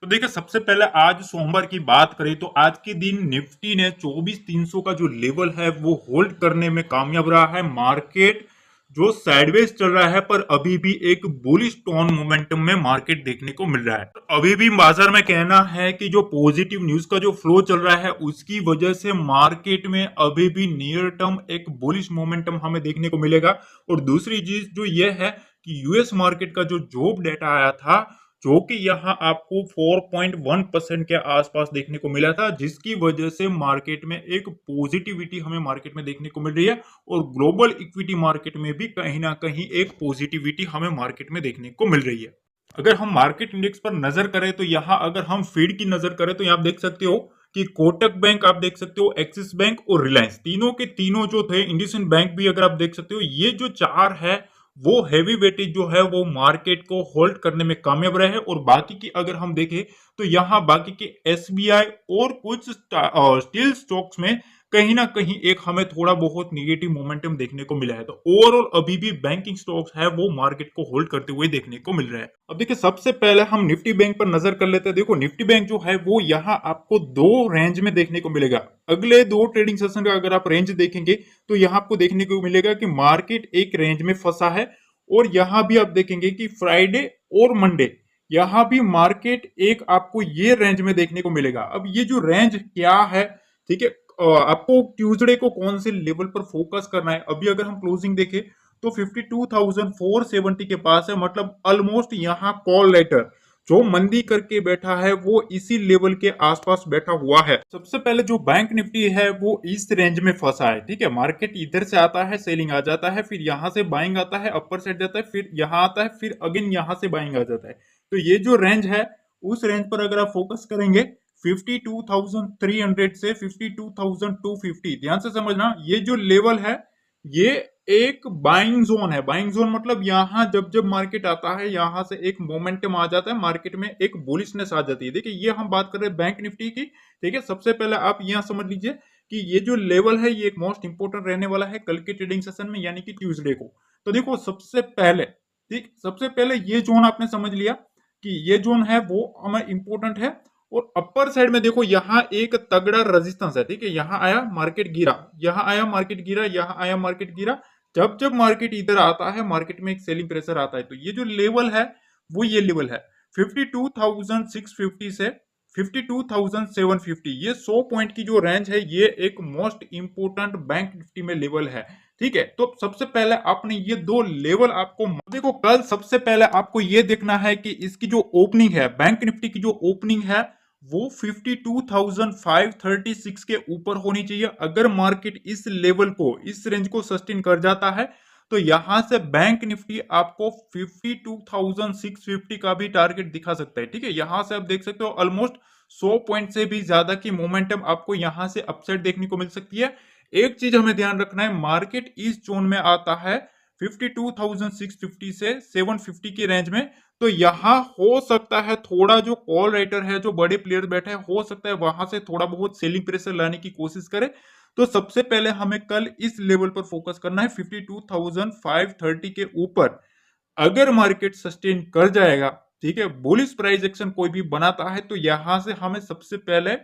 तो देखिए सबसे पहले आज सोमवार की बात करें तो आज के दिन निफ्टी ने 24,300 का जो लेवल है वो होल्ड करने में कामयाब रहा है। मार्केट जो साइडवेज चल रहा है पर अभी भी एक बुलिश टोन मोमेंटम में मार्केट देखने को मिल रहा है। अभी भी बाजार में कहना है कि जो पॉजिटिव न्यूज का जो फ्लो चल रहा है उसकी वजह से मार्केट में अभी भी नियर टर्म एक बुलिश मोमेंटम हमें देखने को मिलेगा। और दूसरी चीज जो ये है कि यूएस मार्केट का जो जॉब डेटा आया था जो कि यहाँ आपको 4.1% के आसपास देखने को मिला था, जिसकी वजह से मार्केट में एक पॉजिटिविटी हमें मार्केट में देखने को मिल रही है। और ग्लोबल इक्विटी मार्केट में भी कहीं ना कहीं एक पॉजिटिविटी हमें मार्केट में देखने को मिल रही है। अगर हम मार्केट इंडेक्स पर नजर करें तो यहाँ अगर हम फीड की नजर करें तो यहाँ आप देख सकते हो कि कोटक बैंक आप देख सकते हो, एक्सिस बैंक और रिलायंस तीनों के तीनों जो थे, इंडसइंड बैंक भी अगर आप देख सकते हो, ये जो चार है वो हैवी वेटेज जो है वो मार्केट को होल्ड करने में कामयाब रहे। और बाकी की अगर हम देखें तो यहाँ बाकी के एसबीआई और कुछ स्टील स्टॉक्स में कहीं ना कहीं एक हमें थोड़ा बहुत निगेटिव मोमेंटम देखने को मिला है। तो ओवरऑल अभी भी बैंकिंग स्टॉक्स है वो मार्केट को होल्ड करते हुए देखने को मिल रहा है। अब देखिए सबसे पहले हम निफ्टी बैंक पर नजर कर लेते हैं। देखो निफ्टी बैंक जो है वो यहाँ आपको दो रेंज में देखने को मिलेगा। अगले दो ट्रेडिंग सेशन का अगर आप रेंज देखेंगे तो यहाँ आपको देखने को मिलेगा कि मार्केट एक रेंज में फंसा है। और यहां भी आप देखेंगे कि फ्राइडे और मंडे यहां भी मार्केट एक आपको ये रेंज में देखने को मिलेगा। अब ये जो रेंज क्या है, ठीक है, आपको ट्यूसडे को कौन से लेवल पर फोकस करना है। अभी अगर हम क्लोजिंग देखें तो 52,470 के पास है, मतलब ऑलमोस्ट यहाँ कॉल लेटर जो मंदी करके बैठा है वो इसी लेवल के आसपास बैठा हुआ है। सबसे पहले जो बैंक निफ्टी है वो इस रेंज में फंसा है, ठीक है। मार्केट इधर से आता है, सेलिंग आ जाता है, फिर यहां से बाइंग आता है, अपर साइड जाता है, फिर यहां आता है, फिर अगेन यहां से बाइंग आ जाता है। तो ये जो रेंज है उस रेंज पर अगर आप फोकस करेंगे 52,300 से 52,250, ध्यान से समझना ये जो लेवल है ये एक बाइंग जोन है। बाइंग जोन मतलब यहां जब जब मार्केट आता है यहां से एक मोमेंटम आ जाता है, मार्केट में एक बुलिशनेस आ जाती है। देखिए ये हम बात कर रहे हैं बैंक निफ्टी की, ठीक है। सबसे पहले आप यहां समझ लीजिए कि ये जो लेवल है ये एक मोस्ट इंपोर्टेंट रहने वाला है कल के ट्रेडिंग सेशन में, यानी कि ट्यूसडे को। तो देखो सबसे पहले, ठीक, सबसे पहले ये जोन आपने समझ लिया कि ये जोन है वो हमें इंपोर्टेंट है। और अपर साइड में देखो यहाँ एक तगड़ा रेजिस्टेंस है, ठीक है। यहाँ आया मार्केट गिरा, यहाँ आया मार्केट गिरा, यहाँ आया मार्केट गिरा। जब जब मार्केट इधर आता है मार्केट में एक सेलिंग प्रेशर आता है। तो ये जो लेवल है वो ये लेवल है 52,650 से 52,750, ये 100 पॉइंट की जो रेंज है ये एक मोस्ट इंपोर्टेंट बैंक निफ्टी में लेवल है, ठीक है। तो सबसे पहले आपने ये दो लेवल आपको देखो, कल सबसे पहले आपको ये देखना है कि इसकी जो ओपनिंग है बैंक निफ्टी की जो ओपनिंग है वो 52,536 के ऊपर होनी चाहिए। अगर मार्केट इस लेवल को, इस रेंज को सस्टेन कर जाता है तो यहां से बैंक निफ्टी आपको 52,650 का भी टारगेट दिखा सकता है, ठीक है। यहां से आप देख सकते हो ऑलमोस्ट 100 पॉइंट से भी ज्यादा की मोमेंटम आपको यहां से अपसाइड देखने को मिल सकती है। एक चीज हमें ध्यान रखना है, मार्केट इस जोन में आता है 52,650 से 750 की रेंज में। तो यहां हो सकता है थोड़ा जो कॉल राइटर है, जो बड़े प्लेयर बैठे हैं, हो सकता है वहां से थोड़ा बहुत सेलिंग प्रेशर लाने की कोशिश करे। तो सबसे पहले हमें कल इस लेवल पर फोकस करना है 52,530 के ऊपर। अगर मार्केट सस्टेन कर जाएगा, ठीक है, बुलिश प्राइस एक्शन कोई भी बनाता है तो यहां से हमें सबसे पहले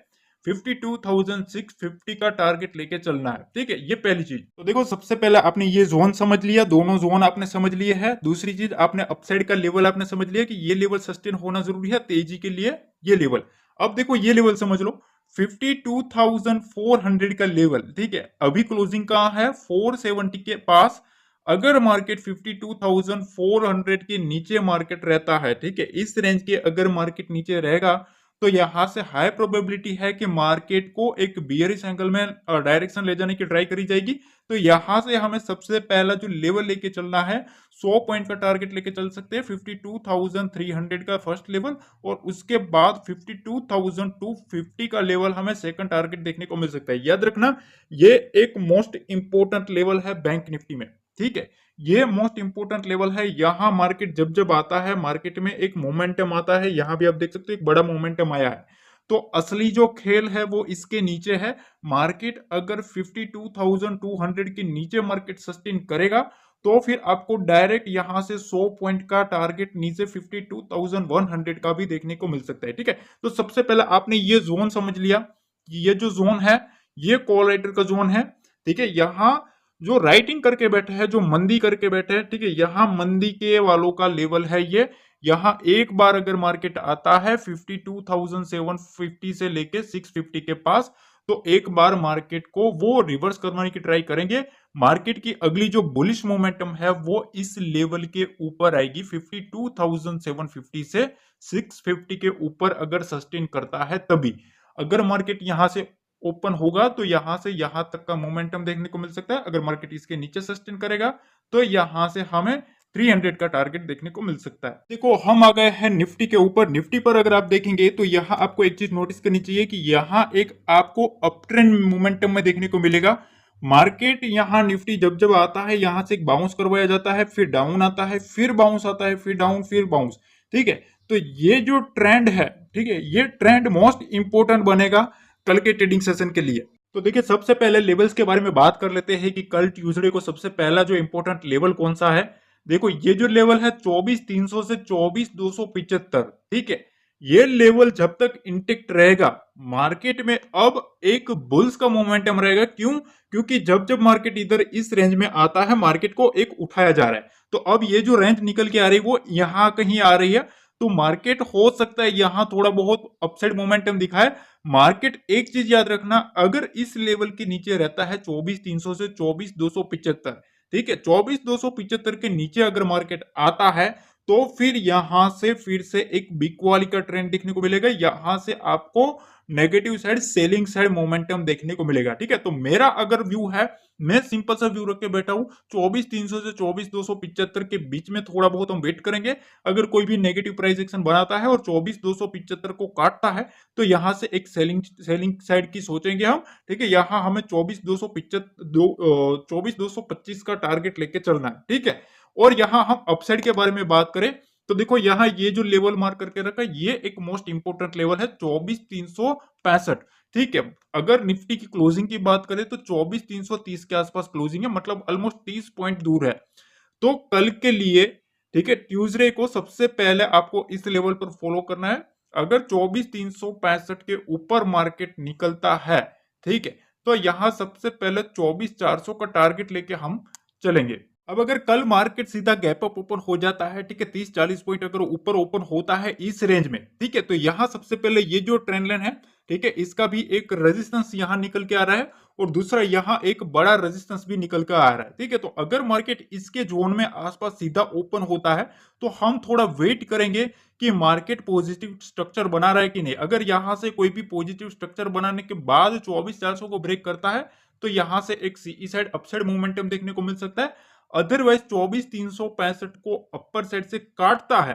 52,650 का टारगेट लेके चलना है, ठीक है। ये पहली चीज। तो देखो सबसे पहले आपने ये जोन समझ लिया, दोनों जोन आपने समझ लिए हैं। दूसरी चीज आपने अपसाइड का लेवल आपने समझ लिया कि ये लेवल सस्टेन होना जरूरी है तेजी के लिए, ये लेवल। अब देखो ये लेवल समझ लो 52,400 का लेवल, ठीक है। अभी क्लोजिंग कहां है 470 के पास। अगर मार्केट 52,400 के नीचे मार्केट रहता है, ठीक है, इस रेंज के अगर मार्केट नीचे रहेगा तो यहां से हाई प्रोबेबिलिटी है कि मार्केट को एक बियरिश एंगल में डायरेक्शन ले जाने की ट्राई करी जाएगी। तो यहां से हमें सबसे पहला जो लेवल लेके चलना है 100 पॉइंट का टारगेट लेके चल सकते हैं 52,300 का फर्स्ट लेवल। और उसके बाद 52,250 का लेवल हमें सेकंड टारगेट देखने को मिल सकता है। याद रखना ये एक मोस्ट इंपोर्टेंट लेवल है बैंक निफ्टी में, ठीक है। ये मोस्ट इंपोर्टेंट लेवल है। यहां मार्केट जब जब आता है मार्केट में एक मोमेंटम आता है, यहां भी आप देख सकते हो एक बड़ा मोमेंटम आया है। तो असली जो खेल है वो इसके नीचे है। मार्केट अगर 52,200 के नीचे मार्केट सस्टेन करेगा तो फिर आपको डायरेक्ट यहां से 100 पॉइंट का टारगेट नीचे 52,100 का भी देखने को मिल सकता है। ठीक है, तो सबसे पहले आपने ये जोन समझ लिया कि ये जो जोन है ये कॉल राइटर का जोन है। ठीक है, यहाँ जो राइटिंग करके बैठे हैं, जो मंदी करके बैठे हैं, ठीक है, यहाँ मंदी के वालों का लेवल है ये। यहाँ एक बार अगर मार्केट आता है 52,750 से लेके 650 के पास, तो एक बार मार्केट को वो रिवर्स करवाने की ट्राई करेंगे। मार्केट की अगली जो बुलिश मोमेंटम है वो इस लेवल के ऊपर आएगी, 52,750 से 650 के ऊपर अगर सस्टेन करता है तभी। अगर मार्केट यहां से ओपन होगा तो यहां से यहां तक का मोमेंटम देखने को मिल सकता है। अगर मार्केट इसके नीचे सस्टेन करेगा तो यहां से हमें 300 का टारगेट देखने को मिल सकता है। देखो हम आ गए हैं निफ्टी के ऊपर। निफ्टी पर अगर आप देखेंगे तो यहाँ आपको एक चीज नोटिस करनी चाहिए कि यहाँ एक आपको अप ट्रेंड मोमेंटम में देखने को मिलेगा। मार्केट यहाँ निफ्टी जब जब आता है यहाँ से एक बाउंस करवाया जाता है, फिर डाउन आता है, फिर बाउंस आता है, फिर डाउन, फिर बाउंस। ठीक है, तो ये जो ट्रेंड है, ठीक है, ये ट्रेंड मोस्ट इंपोर्टेंट बनेगा कल के ट्रेडिंग सेशन के लिए। तो देखिए सबसे पहले लेवल्स के बारे में बात कर लेते हैं कि कल ट्यूसडे को सबसे पहला जो इंपॉर्टेंट लेवल कौन सा है। देखो ये जो लेवल है 24,300 से 24,275। ठीक है, ये लेवल जब तक इंटेक्ट रहेगा मार्केट में अब एक बुल्स का मोमेंटम रहेगा। क्यों? क्योंकि जब जब मार्केट इधर इस रेंज में आता है मार्केट को एक उठाया जा रहा है। तो अब ये जो रेंज निकल के आ रही है वो यहां कहीं आ रही है, तो मार्केट हो सकता है यहां थोड़ा बहुत अपसाइड मोमेंटम दिखाए। मार्केट एक चीज याद रखना, अगर इस लेवल के नीचे रहता है 24,300 से 24,275, ठीक है, 24,275 के नीचे अगर मार्केट आता है तो फिर यहां से फिर से एक बिग वाली का ट्रेंड देखने को मिलेगा। यहां से आपको negative side, selling side momentum देखने को मिलेगा। ठीक है, तो मेरा अगर व्यू है, मैं सिंपल सा व्यू रख के बैठा हूं 24,300 से 24,275 के बीच में थोड़ा बहुत हम वेट करेंगे। अगर कोई भी नेगेटिव प्राइस एक्शन बनाता है और 24,275 को काटता है तो यहां से एक सेलिंग साइड की सोचेंगे हम। ठीक है, यहां हमें 24,225 का टारगेट लेके चलना है। ठीक है, और यहां हम अपसाइड के बारे में बात करें तो देखो यहां ये जो लेवल मार्क करके रखा है ये एक मोस्ट इंपोर्टेंट लेवल है 24,365। ठीक है, अगर निफ्टी की क्लोजिंग की बात करें तो 24,330 के आसपास क्लोजिंग है, मतलब ऑलमोस्ट 30 पॉइंट दूर है। तो कल के लिए, ठीक है, ट्यूसडे को सबसे पहले आपको इस लेवल पर फॉलो करना है। अगर 24,365 के ऊपर मार्केट निकलता है, ठीक है, तो यहां सबसे पहले 24,400 का टारगेट लेके हम चलेंगे। अब अगर कल मार्केट सीधा गैप अप ओपन हो जाता है, ठीक है, 30-40 पॉइंट अगर ऊपर ओपन होता है इस रेंज में, ठीक है, तो यहां सबसे पहले ये जो ट्रेंड लाइन है, ठीक है, इसका भी एक रेजिस्टेंस यहां निकल के आ रहा है और दूसरा यहां एक बड़ा रेजिस्टेंस भी निकल कर आ रहा है। ठीक है, तो अगर मार्केट इसके जोन में आसपास सीधा ओपन होता है तो हम थोड़ा वेट करेंगे कि मार्केट पॉजिटिव स्ट्रक्चर बना रहा है कि नहीं। अगर यहां से कोई भी पॉजिटिव स्ट्रक्चर बनाने के बाद 24,400 को ब्रेक करता है तो यहां से एक सीई साइड अपसाइड मोमेंटम देखने को मिल सकता है। अदरवाइज 24,365 को अपर साइड से काटता है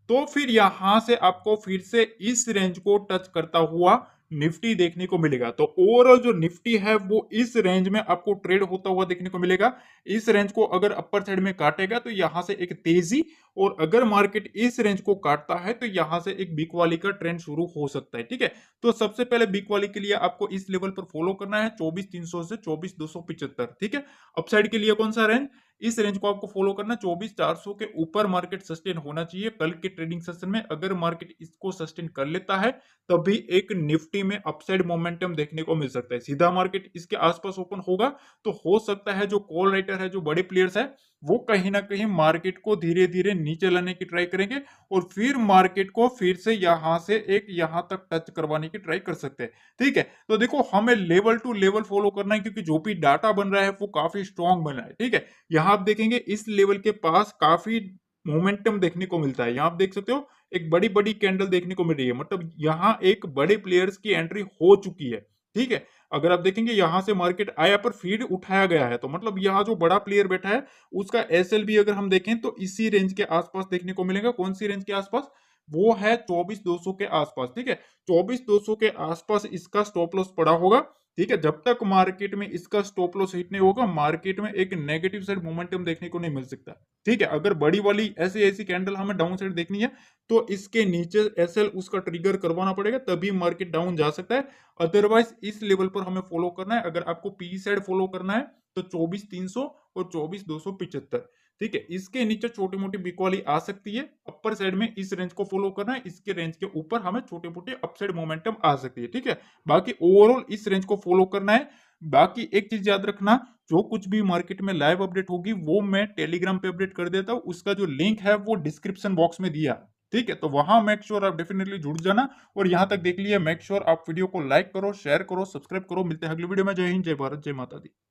तो फिर यहां से आपको फिर से इस रेंज को टच करता हुआ निफ्टी देखने को मिलेगा। तो ओवरऑल जो निफ्टी है वो इस रेंज में आपको ट्रेड होता हुआ देखने को मिलेगा। इस रेंज को अगर अपर साइड में काटेगा तो यहां से एक तेजी, और अगर मार्केट इस रेंज को काटता है तो यहां से एक बिग वाली का ट्रेंड शुरू हो सकता है। ठीक है, तो सबसे पहले बिग वाली के लिए आपको इस लेवल पर फॉलो करना है 24,300 से 24,275। ठीक है, अपसाइड के लिए कौन सा रेंज, इस रेंज को आपको फॉलो करना, 24,400 के ऊपर मार्केट सस्टेन होना चाहिए। कल के ट्रेडिंग सेशन में अगर मार्केट इसको सस्टेन कर लेता है तभी एक निफ्टी में अपसाइड मोमेंटम देखने को मिल सकता है। सीधा मार्केट इसके आसपास ओपन होगा तो हो सकता है जो कॉल राइटर है, जो बड़े प्लेयर्स है, वो कहीं ना कहीं मार्केट को धीरे धीरे नीचे लाने की ट्राई करेंगे और फिर मार्केट को फिर से यहां से एक यहां तक टच करवाने की ट्राई कर सकते हैं। ठीक है, तो देखो हमें लेवल टू लेवल फॉलो करना है क्योंकि जो भी डाटा बन रहा है वो काफी स्ट्रॉन्ग बन रहा है। ठीक है, यहां आप देखेंगे इस लेवल के पास काफी मोमेंटम देखने को मिलता है। यहां आप देख सकते हो एक बड़ी बड़ी कैंडल देखने को मिल रही है, मतलब यहां एक बड़े प्लेयर्स की एंट्री हो चुकी है। ठीक है, अगर आप देखेंगे यहां से मार्केट आया पर फिर उठाया गया है, तो मतलब यहां जो बड़ा प्लेयर बैठा है उसका एसएल भी अगर हम देखें तो इसी रेंज के आसपास देखने को मिलेगा। कौन सी रेंज के आसपास, वो है 24,200 के आसपास। ठीक है, 24,200 के आसपास इसका स्टॉप लॉस पड़ा होगा। ठीक है, जब तक मार्केट में इसका स्टॉप लॉस हिट नहीं होगा, मार्केट में एक नेगेटिव साइड मोमेंटम देखने को नहीं मिल सकता। ठीक है, अगर बड़ी वाली ऐसी ऐसी कैंडल हमें डाउन साइड देखनी है तो इसके नीचे एसएल उसका ट्रिगर करवाना पड़ेगा, तभी मार्केट डाउन जा सकता है। अदरवाइज इस लेवल पर हमें फॉलो करना है। अगर आपको पी साइड फॉलो करना है तो 24,300 और 24,275। ठीक है, इसके नीचे छोटी मोटी बिक वाली आ सकती है। अपर साइड में इस रेंज को फॉलो करना है, इसके रेंज के ऊपर हमें छोटे मोटे अपसाइड मोमेंटम आ सकती है। ठीक है, बाकी ओवरऑल इस रेंज को फॉलो करना है। बाकी एक चीज याद रखना, जो कुछ भी मार्केट में लाइव अपडेट होगी वो मैं टेलीग्राम पे अपडेट कर देता हूँ। उसका जो लिंक है वो डिस्क्रिप्शन बॉक्स में दिया। ठीक है, तो वहां मेक श्योर आप डेफिनेटली जुड़ जाना। और यहां तक देख लिया, मेक श्योर आप वीडियो को लाइक करो, शेयर करो, सब्सक्राइब करो। मिलते हैं अगली वीडियो में। जय हिंद, जय भारत, जय माता दी।